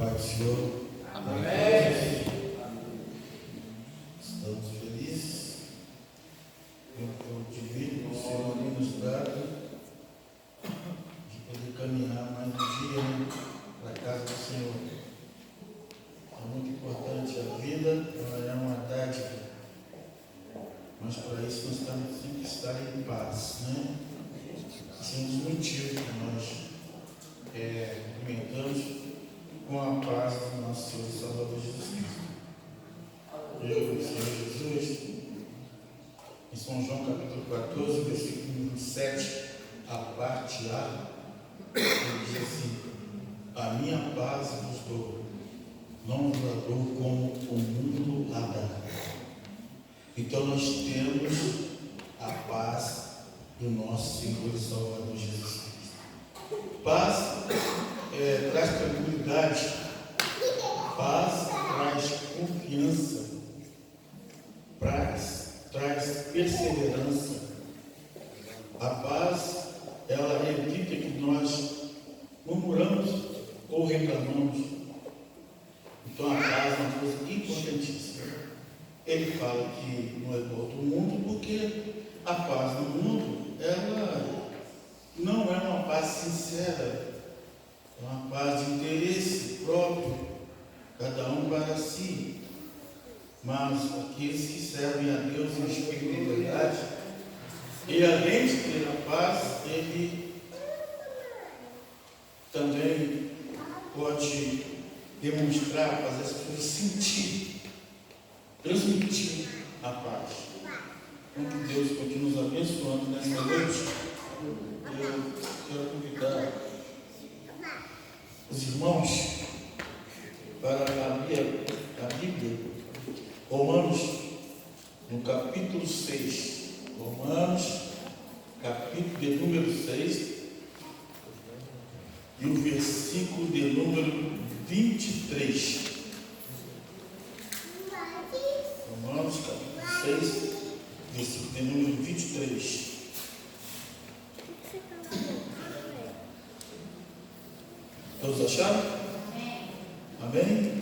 Pai do Senhor. Amém. Estamos felizes pelo divino que o Senhor tem nos dado de poder caminhar mais um dia para a casa do Senhor. É muito importante a vida, ela é uma dádiva, mas para isso nós temos sempre que estar em paz, né? Esse é um dos motivos que nós cumprimentamos com a paz do nosso Senhor e Salvador Jesus Cristo. Eu, Senhor Jesus, em São João capítulo 14, versículo número 7, a parte A, ele diz assim: a minha paz vos dou, não vos a dou como o mundo a dá. Então nós temos a paz do nosso Senhor e Salvador Jesus Cristo. Paz traz tranquilidade, paz traz confiança, traz perseverança. A paz, ela evita que nós murmuramos ou reclamamos. Então a paz é uma coisa importantíssima. Ele fala que não é igual ao mundo, porque a paz no mundo, ela não é uma paz sincera, é uma paz de interesse próprio, cada um para si. Mas aqueles que servem a Deus em espírito de verdade, e além de ter a paz, ele também pode demonstrar, fazer as pessoas sentir, transmitir a paz. Então, que Deus continue nos abençoando nessa noite. Eu quero convidar os irmãos para abrir a Bíblia, Romanos, no capítulo 6. Romanos, capítulo de número 6, e o versículo de número 23. Romanos, capítulo 6, versículo de número 23. Todos acharam? Amém?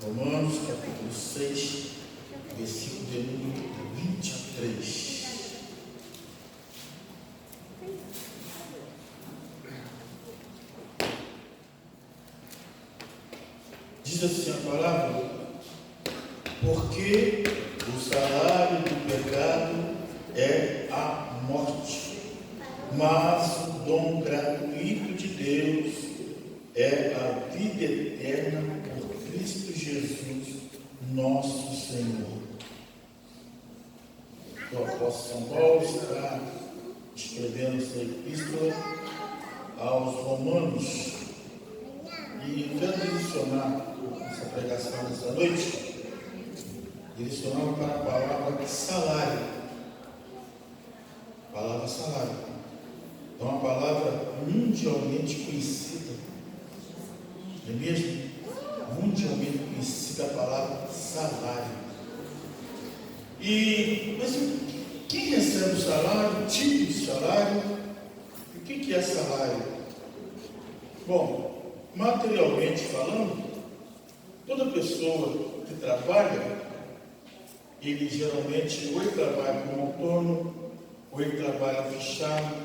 Romanos capítulo 6, versículo de número 23. Diz assim a palavra: porque o salário do pecado é a morte, mas o dom gratuito de Deus é a vida eterna por Cristo Jesus, nosso Senhor. O apóstolo São Paulo está escrevendo essa epístola aos Romanos, e eu quero direcionar essa pregação nessa noite, direcionando para a palavra salário. A palavra salário é uma palavra mundialmente conhecida, não é mesmo? Mundialmente conhecida a palavra salário. Mas quem recebe o salário, o tipo de salário, o que é salário? Bom, materialmente falando, toda pessoa que trabalha, ele geralmente ou ele trabalha como autônomo, ou ele trabalha fichado,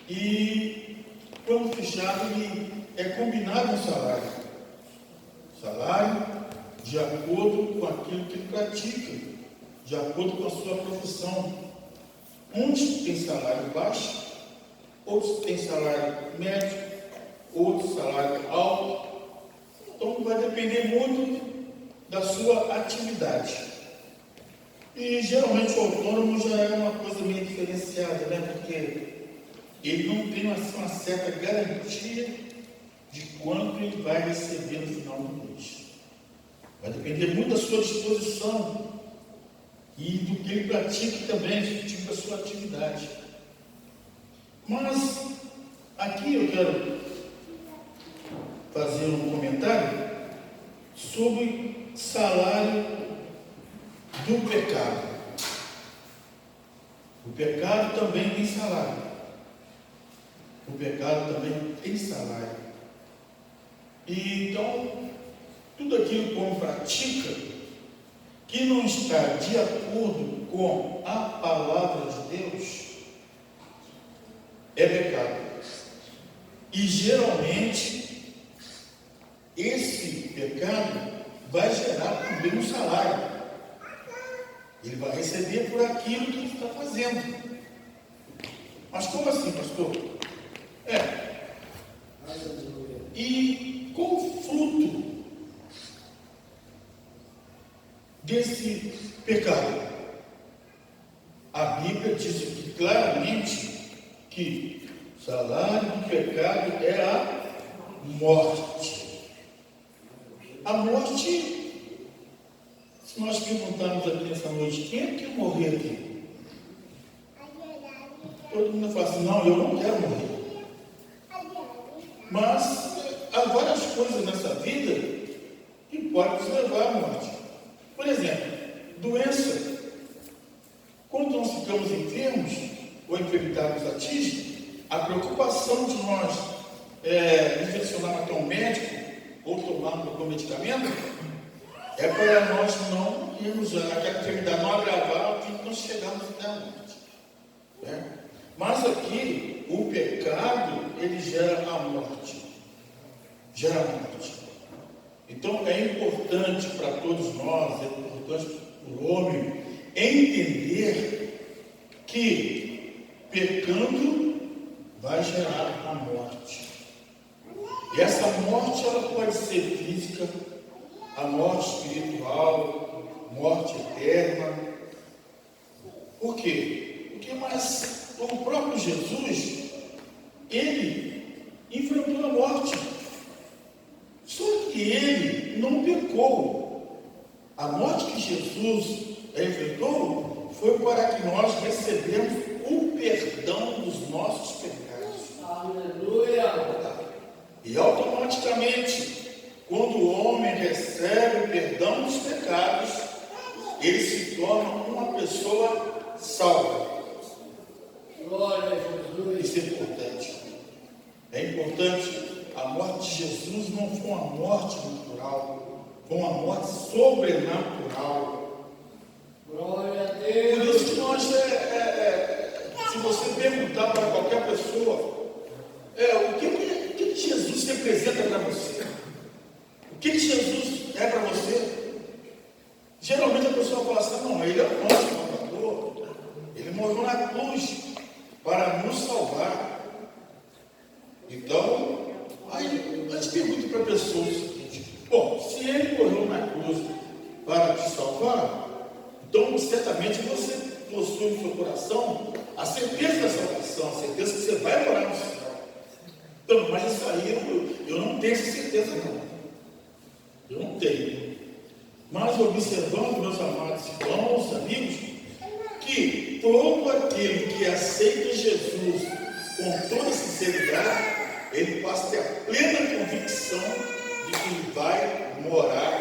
e quando fichado ele é combinado um salário. Salário de acordo com aquilo que ele pratica, de acordo com a sua profissão. Uns têm salário baixo, outros têm salário médio, outros salário alto. Então vai depender muito da sua atividade. E geralmente o autônomo já é uma coisa meio diferenciada, né? Porque ele não tem uma certa garantia de quanto ele vai receber no final do mês. Vai depender muito da sua disposição e do que ele pratica também, do tipo da sua atividade. Mas aqui eu quero fazer um comentário sobre salário do pecado. O pecado também tem salário. O pecado também tem salário. E então, tudo aquilo que o homem pratica, que não está de acordo com a palavra de Deus, é pecado. E geralmente, esse pecado vai gerar também um salário. Ele vai receber por aquilo que ele está fazendo. Mas como assim, pastor? E qual o fruto desse pecado? A Bíblia diz aqui claramente que o salário do pecado é a morte. A morte, se nós perguntarmos aqui nessa noite, quem é que quer morrer aqui? Todo mundo fala assim, não, eu não quero morrer. Mas há várias coisas nessa vida que podem nos levar à morte. Por exemplo, doença. Quando nós ficamos enfermos, ou a enfermidade nos atinge, a preocupação de nós infeccionar até um médico, ou tomar algum medicamento, é para nós não irmos aquela enfermidade não agravar e não chegarmos até a morte. Mas aqui, o pecado, ele gera a morte. Gera a morte. Então, é importante para todos nós, é importante para o homem, entender que pecando vai gerar a morte. E essa morte, ela pode ser física, a morte espiritual, morte eterna. Por quê? Porque o próprio Jesus, ele enfrentou a morte. Só que ele não pecou. A morte que Jesus enfrentou foi para que nós recebemos o perdão dos nossos pecados. Aleluia! E automaticamente, quando o homem recebe o perdão dos pecados, ele se torna uma pessoa salva. Glória a Jesus. Isso é importante. É importante. A morte de Jesus não foi uma morte natural, foi uma morte sobrenatural. Glória a Deus. Por isso que nós, se você perguntar para qualquer pessoa, o que Jesus representa para você? O que Jesus é para você? Geralmente a pessoa fala assim, não, ele é o nosso Salvador, ele morreu na cruz para nos salvar. Então, aí a gente pergunta para a pessoa o seguinte, bom, se ele morreu na cruz para te salvar, então certamente você possui no seu coração a certeza da salvação, a certeza que você vai morar no céu. Então, mas isso aí eu não tenho essa certeza não. Eu não tenho. Mas observando, meus amados irmãos, amigos, que todo aquele que aceita Jesus com toda sinceridade, ele passa a ter a plena convicção de que ele vai morar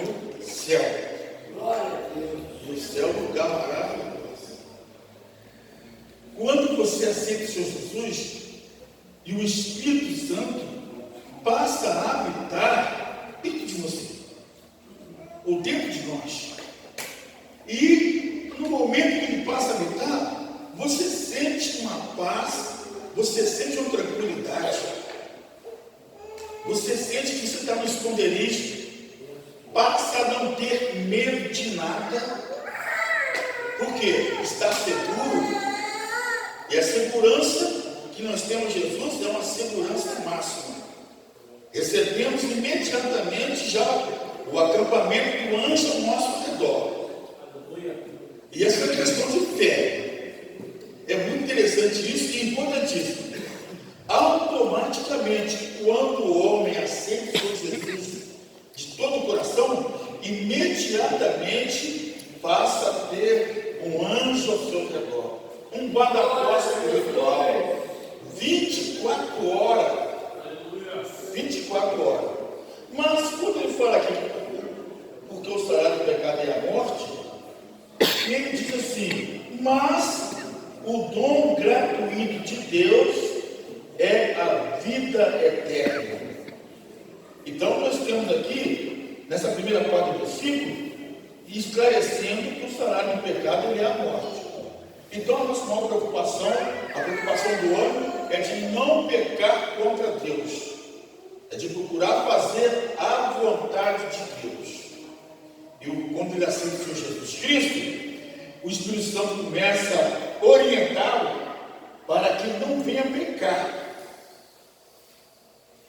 no céu. Glória a Deus. No céu, lugar maravilhoso. Quando você aceita o Senhor Jesus e o Espírito Santo passa a habitar dentro de você, ou dentro de nós, e no momento que ele passa a habitar, você sente uma paz, você sente uma tranquilidade, você sente que você está no esconderijo, passa a não ter medo de nada, porque está seguro, e a segurança que nós temos em Jesus é uma segurança máxima. Recebemos imediatamente já o acampamento do anjo ao nosso redor. E essa é uma questão de fé. É muito interessante isso e importantíssimo. Automaticamente, quando o homem aceita o Senhor Jesus de todo o coração, imediatamente passa a ter um anjo ao seu redor, um guarda-costas espiritual, 24 horas. 24 horas. Mas quando ele fala aqui, porque o salário do pecado é a morte, ele diz assim, mas o dom gratuito de Deus é a vida eterna. Então nós temos aqui, nessa primeira parte do versículo, esclarecendo que o salário do pecado ele é a morte. Então a nossa maior preocupação, a preocupação do homem, é de não pecar contra Deus. É de procurar fazer a vontade de Deus. E quando ele aceita o Senhor Jesus Cristo, o Espírito Santo começa a orientá-lo para que ele não venha pecar.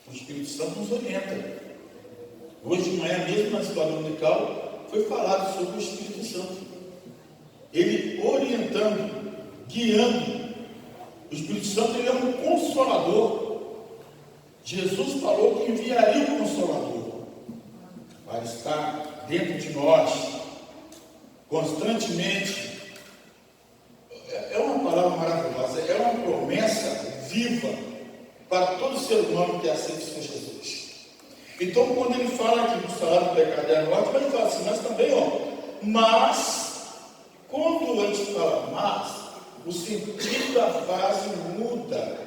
O Espírito Santo nos orienta. Hoje de manhã, mesmo na escola dominical, foi falado sobre o Espírito Santo. Ele orientando, guiando. O Espírito Santo ele é um consolador. Jesus falou que enviaria o Consolador para estar dentro de nós constantemente. É uma palavra maravilhosa, é uma promessa viva para todo ser humano que aceita o Senhor Jesus. Então, quando ele fala aqui do salário do pecado é a morte, mas ele fala assim, mas também, mas, quando a gente fala mas, o sentido da frase muda.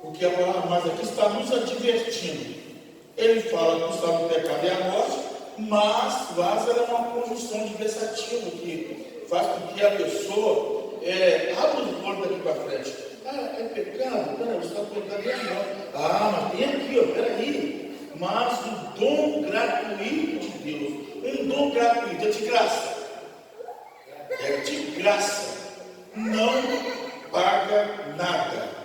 Porque a palavra mais aqui está nos advertindo. Ele fala que o salário do pecado é a morte, mas ela é uma conjunção diversativa que faz com que a pessoa abra os olhos daqui para frente. É pecado? Peraí, o salário do pecado é a morte. Mas tem aqui, peraí. Mas o dom gratuito de Deus, um dom gratuito, é de graça. É de graça. Não paga nada.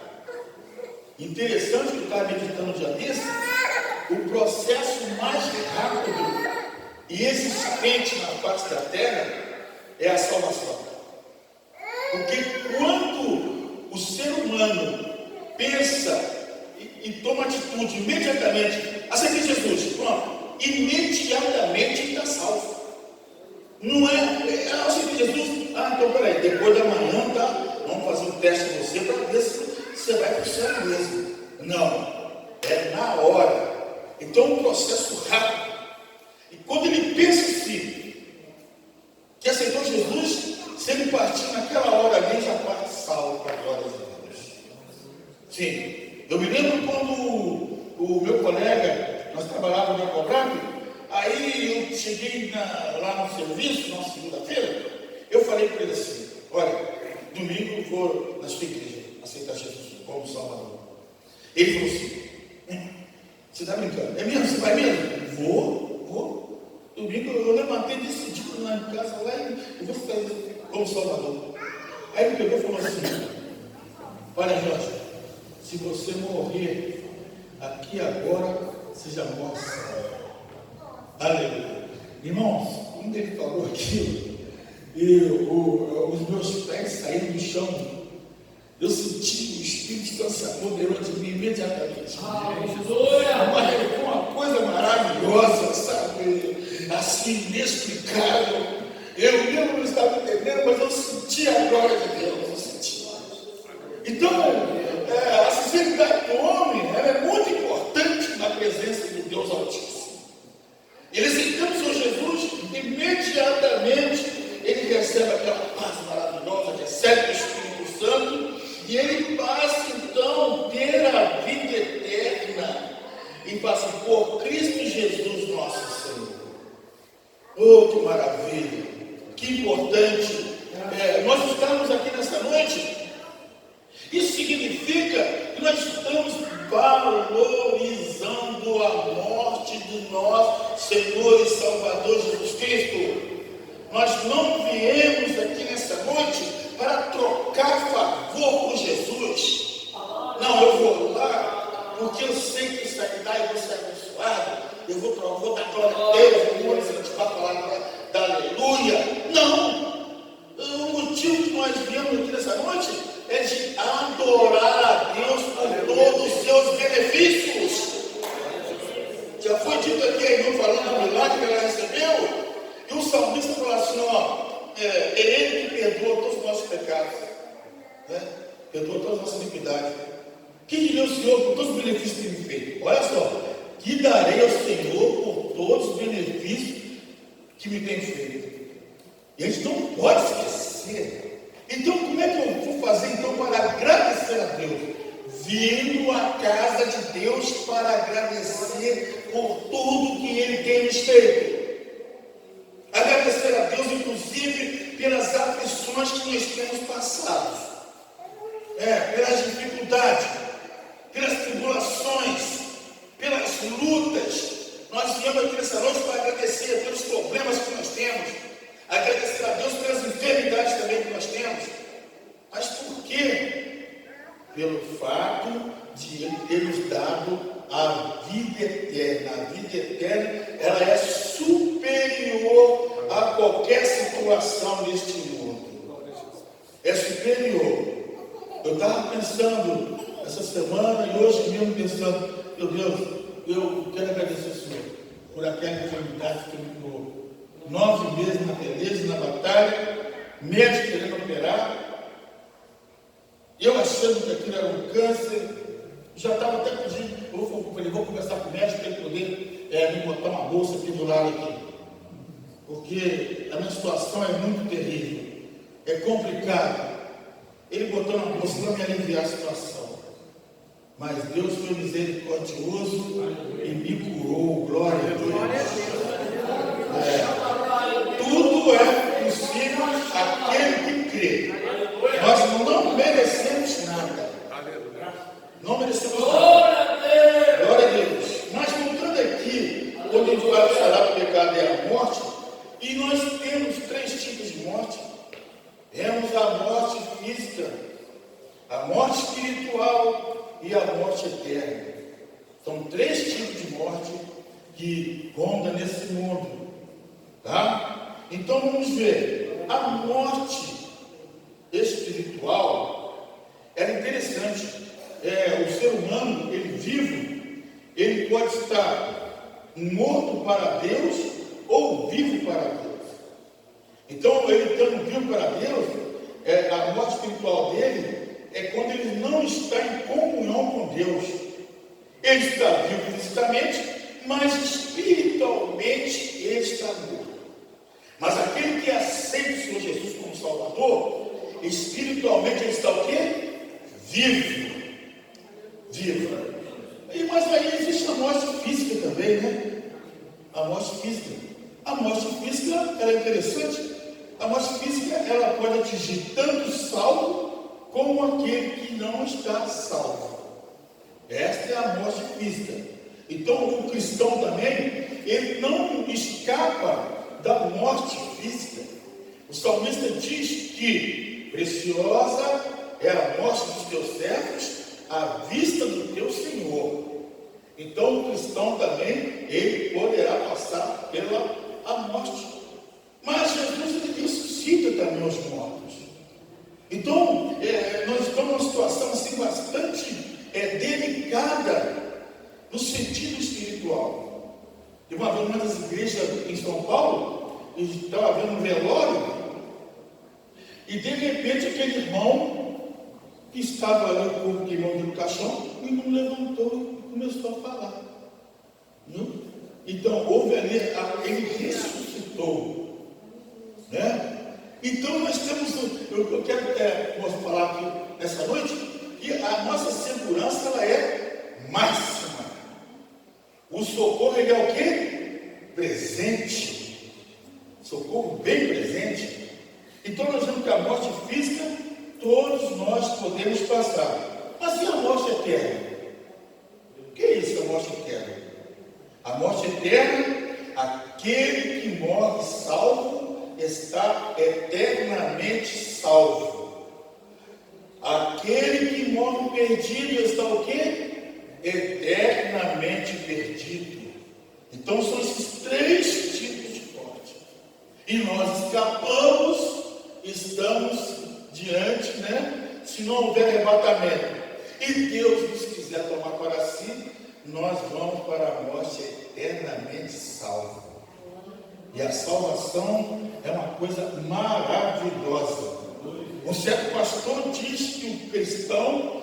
Interessante que eu estava meditando um dia desse, o processo mais rápido e existente na face da terra é a salvação. Porque quando o ser humano pensa e toma atitude imediatamente, aceita Jesus, pronto, imediatamente ele está salvo. Não aceita Jesus, então peraí, depois da manhã, tá? Vamos fazer um teste em você para ver se você vai para o céu mesmo. Não, é na hora. Então é um processo rápido. E quando ele pensa assim, que aceitou Jesus, se ele partir naquela hora ali, já parte salvo para a glória de Deus. Sim, eu me lembro quando o meu colega, nós trabalhávamos na Cobrado, aí eu cheguei lá no serviço, na segunda-feira, eu falei para ele assim, olha, domingo eu vou na sua igreja aceitar Jesus como Salvador. Ele falou assim, você está brincando? É mesmo? Você vai mesmo? Vou. Domingo eu levantei decidido lá em casa, lá e vou aceitar como Salvador. Aí ele pegou e falou assim, olha Jorge, se você morrer aqui agora, você já morre. Aleluia. Irmãos, quando ele falou aquilo, os meus pés saíram do chão. Eu senti o Espírito Santo se apoderou de mim imediatamente. Foi uma coisa maravilhosa, sabe? Assim, inexplicável. Eu mesmo não estava entendendo, mas eu senti a glória de Deus. Eu senti. Então, a sinceridade do homem é muito importante na presença de Deus Altíssimo. Ele aceitando o Senhor Jesus, imediatamente ele recebe aquela paz maravilhosa, recebe o Espírito Santo, e ele passa então a ter a vida eterna, e passa por Cristo Jesus nosso Senhor. Oh, que maravilha, que importante nós estamos aqui nessa noite. Isso significa que nós estamos valorizando a morte de nosso Senhor e Salvador Jesus Cristo. Nós não viemos aqui nessa noite para trocar favor com Jesus. Não, eu vou lá porque eu sei que isso aí dá e vou ser abençoado. Eu vou dar glória a Deus, eu vou incentivar a palavra da aleluia. Não! O motivo que nós viemos aqui nessa noite é de adorar a Deus por todos os seus benefícios. Já foi dito aqui a irmã falando do milagre que ela recebeu, e o salmista falou assim, é Ele que perdoa todos os nossos pecados, né? Perdoa todas as nossas iniquidades. Que diria o Senhor por todos os benefícios que Ele fez? Olha só, que darei ao Senhor por todos os benefícios que me tem feito. E a gente não pode esquecer. Então, como é que eu vou fazer então para agradecer a Deus? vindo à casa de Deus para agradecer por tudo que Ele tem nos feito. Agradecer a Deus, inclusive, pelas aflições que nós temos passado. Pelas dificuldades, pelas tribulações, pelas lutas. Nós viemos aqui nessa noite para agradecer pelos problemas que nós temos. Agradecer a Deus pelas enfermidades também que nós temos. Mas por quê? Pelo fato de Ele ter nos dado a vida eterna. A vida eterna, ela é superior a qualquer situação neste mundo. É superior. Eu estava pensando essa semana e hoje mesmo pensando, meu Deus, eu quero agradecer ao Senhor por aquela enfermidade que me curou. 9 meses na beleza, na batalha, médico querendo operar, eu achando que aquilo era um câncer, já estava até pedindo, eu vou conversar com o médico para ele poder me botar uma bolsa aqui do lado aqui, porque a minha situação é muito terrível, é complicada. Ele botou uma bolsa para me aliviar a situação, mas Deus foi misericordioso e me curou, glória a Deus. Tudo é possível àquele que crê. Nós não merecemos nada. Não merecemos nada. Glória a Deus. Mas voltando aqui, quando a gente vai falar do pecado e a morte, e nós temos 3 tipos de morte. Temos a morte física, a morte espiritual e a morte eterna. São 3 tipos de morte que rondam nesse mundo. Tá? Então vamos ver. A morte espiritual é interessante. O ser humano, ele vivo, ele pode estar morto para Deus ou vivo para Deus. Então, ele estando vivo para Deus, a morte espiritual dele é quando ele não está em comunhão com Deus. Ele está vivo fisicamente, mas espiritualmente ele está morto. Mas aquele que aceita o Senhor Jesus como Salvador, espiritualmente ele está o quê? Vivo. Mas aí existe a morte física também, né? A morte física. A morte física, ela é interessante. A morte física, ela pode atingir tanto o salvo como aquele que não está salvo. Esta é a morte física. Então, o cristão também, ele não escapa da morte física. O salmista diz que preciosa é a morte dos teus servos à vista do teu Senhor. Então, o cristão também, ele poderá passar pela a morte. Mas Jesus, ele ressuscita também os mortos. Então, nós estamos numa situação assim bastante delicada no sentido espiritual. De uma das igrejas em São Paulo, estava havendo um velório, e de repente aquele irmão que estava ali com o irmão do caixão e não levantou e começou a falar. Viu? Então, houve ali, ele ressuscitou. Né? Então, nós temos, eu quero posso falar aqui nessa noite, que a nossa segurança ela é máxima. O socorro, ele é o quê? Presente. Socorro bem presente. Então, nós vemos que a morte física, todos nós podemos passar. Mas e a morte eterna? O que é isso, a morte eterna? A morte eterna, aquele que morre salvo, está eternamente salvo. Aquele que morre perdido está o quê? Eternamente perdido. Então são esses 3 tipos de morte. E nós escapamos, estamos diante, se não houver arrebatamento. E Deus nos quiser tomar para si, nós vamos para a morte eternamente salvo. E a salvação é uma coisa maravilhosa. Um certo pastor diz que o cristão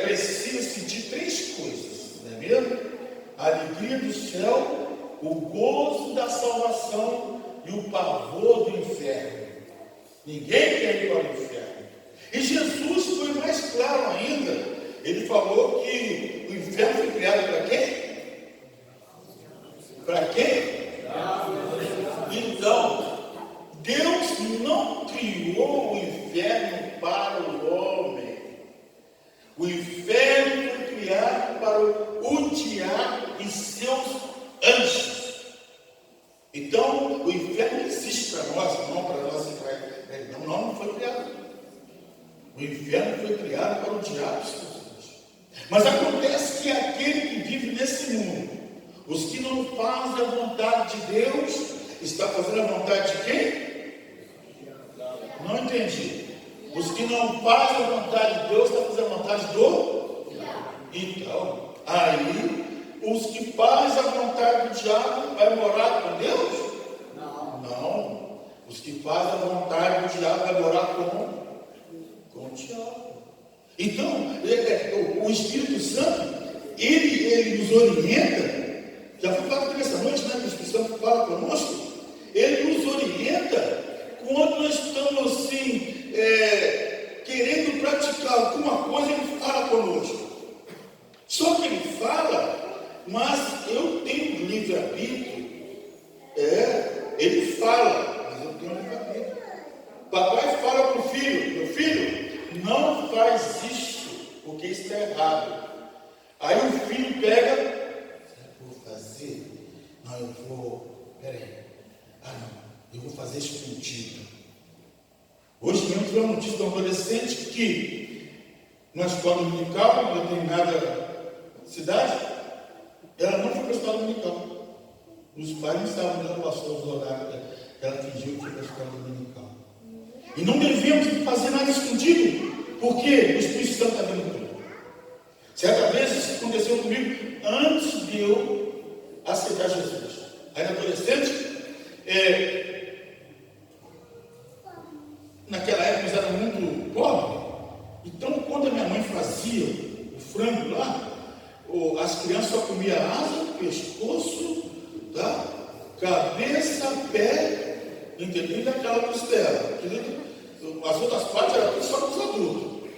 precisa sentir 3 coisas, não é mesmo? A alegria do céu, o gozo da salvação e o pavor do inferno. Ninguém quer ir para o inferno. E Jesus foi mais claro ainda, Ele falou que o inferno foi criado para quem? Para quem? Então, Deus não criou o inferno para o homem. O inferno foi criado para o diabo e seus anjos. Então, o inferno não existe para nós, não para nós. Não foi criado. O inferno foi criado para o diabo e seus anjos. Mas acontece que aquele que vive nesse mundo, os que não fazem a vontade de Deus, está fazendo a vontade de quem? Não entendi. Os que não fazem a vontade de Deus, estão fazendo a vontade do? Então, aí, os que fazem a vontade do diabo, vai morar com Deus? Não. Os que fazem a vontade do diabo, vai morar com o diabo. Então, o Espírito Santo, ele nos orienta. Já foi falado aqui essa noite, né? Que o Espírito Santo fala conosco. Ele nos orienta quando nós estamos assim, querendo praticar alguma coisa, ele fala conosco. Só que ele fala, mas eu tenho livre-arbítrio. Ele fala, mas eu tenho livre-arbítrio. Papai fala para o filho: meu filho, não faz isso, porque isso está errado. Aí o filho pega. Não, eu vou. Peraí. Eu vou fazer isso contigo. Hoje mesmo tive uma notícia de um adolescente que, numa escola dominical, em determinada cidade, ela não foi para a escola dominical. Os pais não estavam dando pastor os horários. Ela fingiu que foi para a escola dominical. E não devemos fazer nada escondido, porque o Espírito Santo está vendo tudo. Certa vez isso aconteceu comigo antes de eu aceitar Jesus. Aí, adolescente, naquela época eles eram muito pobres. Então, quando a minha mãe fazia o frango lá, as crianças só comiam asa, pescoço, tá? Cabeça, pé, entendeu? E aquela costela. As outras partes eram só para os adultos.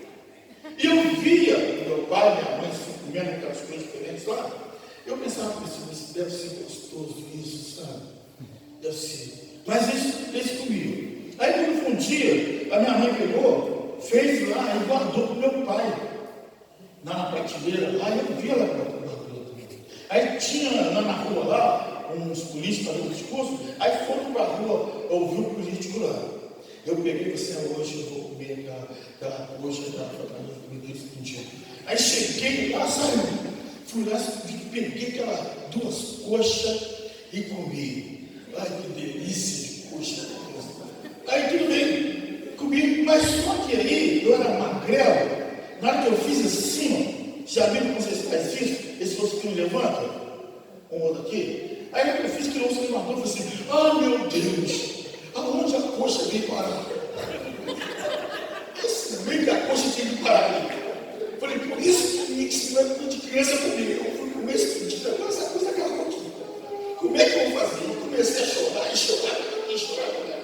E eu via meu pai e minha mãe comendo aquelas coisas diferentes lá. Eu pensava assim, deve ser gostoso isso, sabe? Deve ser. Mas eles comiam. Aí quando foi um dia, a minha mãe pegou, fez lá e guardou para o meu pai. Na prateleira lá, e eu via lá para o Aí tinha lá na rua lá, uns políticos fazendo discurso, aí foram para a rua ouvir o político lá. Eu peguei e disse, hoje eu vou comer aquela coxa, aquela comida desse dia. Aí cheguei lá, sabe? Fui lá, peguei aquelas 2 coxas e comi. Ai, que delícia de coxa. Aí tudo bem, comi, mas só que aí eu era magrelo. Na hora que eu fiz assim, já viram como vocês fazem isso? Esse moço que não levanta, um outro aqui. Aí eu fiz que o moço levantou e falei assim, meu Deus, aonde a coxa veio parar? Bem que a coxa tinha que parar ali. Falei, por isso que me ensinaram de criança comigo. Eu fui comer esse pedido, agora essa coisa acabou aqui. Como é que eu vou fazer? Eu comecei a chorar, e chorar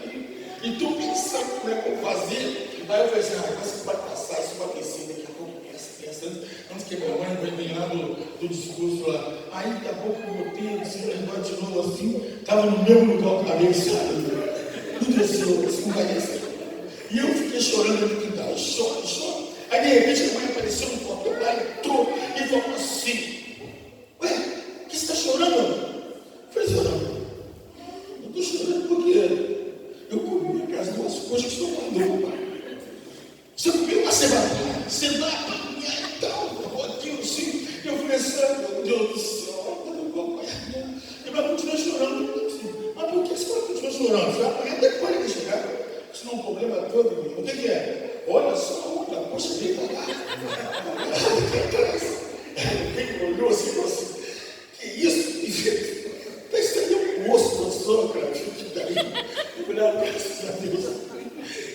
ali. E tu pensando como é que eu vou fazer. Aí eu falei assim, agora isso vai passar, isso vai descer, daqui a pouco pensando, antes que minha mãe vai vir lá do discurso lá. Aí daqui a pouco eu botei assim, negócio de novo assim, estava no mesmo lugar outra vez, sabe? Não desceu, assim, não vai descer. E eu fiquei chorando no quintal, choro. Aí de repente a mãe apareceu no portão lá, entrou e falou assim, ué, o que você está chorando? Eu falei, eu estou chorando porque eu comi as 2 coisas que estou mandando, pai. Você comeu uma semana, você dá para mim, então, aquilo assim. Eu falei assim, meu Deus do céu, eu não vou apanhar. E vai continuar chorando. Assim, mas por que você vai continuar chorando? Você vai apanhar depois de chegar. Senão o problema todo, o que é? Olha só, a poxa veio para lá. Quem olhou assim, falou assim, que isso? Pensei em um moço do sono, cara, que daí. Eu falei, graças a Deus.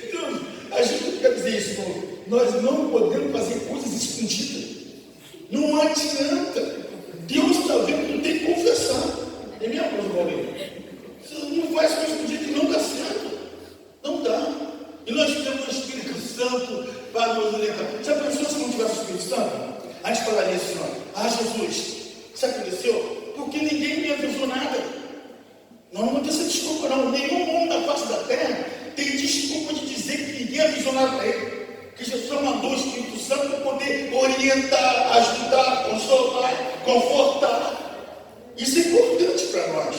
Então, a gente não quer dizer isso, não. Nós não podemos fazer coisas escondidas. Não adianta. Deus está vendo que não tem que confessar. É minha coisa, Paulinho. Você não faz coisa escondida que não dá certo. Não dá. E nós temos o Espírito Santo para nos orientar. Já pensou se não tivesse o Espírito Santo? Sabe o que aconteceu? Porque ninguém me avisou nada. Não tem essa desculpa não. Nenhum homem na face da terra tem desculpa de dizer que ninguém avisou nada para ele. Que Jesus só mandou o Espírito Santo para poder orientar, ajudar, consolar, confortar. Isso é importante para nós.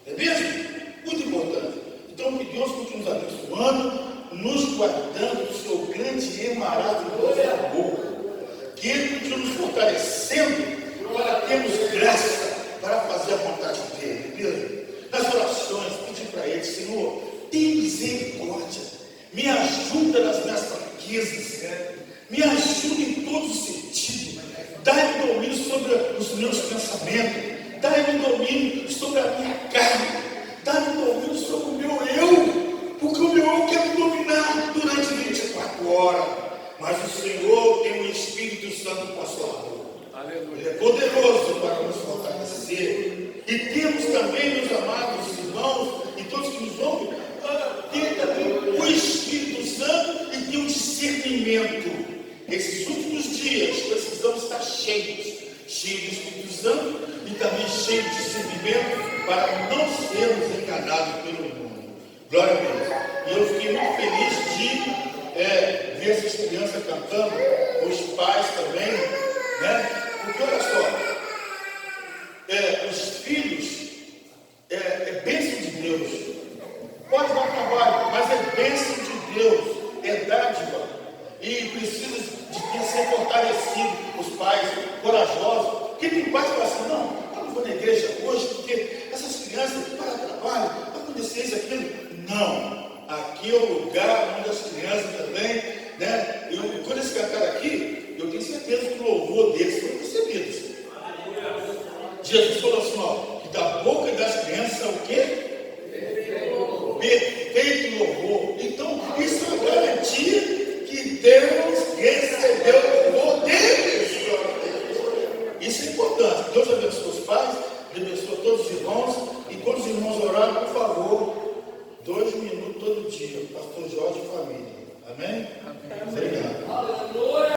É mesmo? Muito importante. Então que Deus continue nos abençoando, nos guardando do seu grande e maravilhoso amor. Que Ele continue nos fortalecendo para termos graça para fazer a vontade dEle. Mesmo? Nas orações, pedir para Ele, Senhor, tem misericórdia, me ajuda nas minhas fraquezas, me ajuda em todos os sentidos, dá-me domínio sobre os meus pensamentos, dá-me domínio sobre a minha carne, dá-me domínio sobre o meu eu, porque o meu eu quer me dominar durante 24 horas, mas o Senhor tem o Espírito Santo com a sua boca. Ele é poderoso para nos fortalecer. E temos também, meus amados irmãos, e todos que nos ouvem, ter também o Espírito Santo e ter o discernimento. Esses últimos dias precisamos estar cheios do Espírito Santo e também cheios de discernimento para não sermos enganados pelo mundo. Glória a Deus. E eu fiquei muito feliz de ver essas crianças cantando, os pais também, né? Porque olha só, os filhos é bênção de Deus. Pode dar trabalho, mas é bênção de Deus, é dádiva. E precisa de ser fortalecido, os pais corajosos. Porque tem pais que falam assim, não, eu não vou na igreja hoje, porque essas crianças para trabalho, vai acontecer isso, aquilo. Não, aqui é o lugar onde as crianças também, né? Quando eles cantaram aqui, eu tenho certeza que o louvor deles foi recebido. Jesus falou assim, ó, que da boca das crianças é o quê? Perfeito louvor. Então, isso é uma garantia que Deus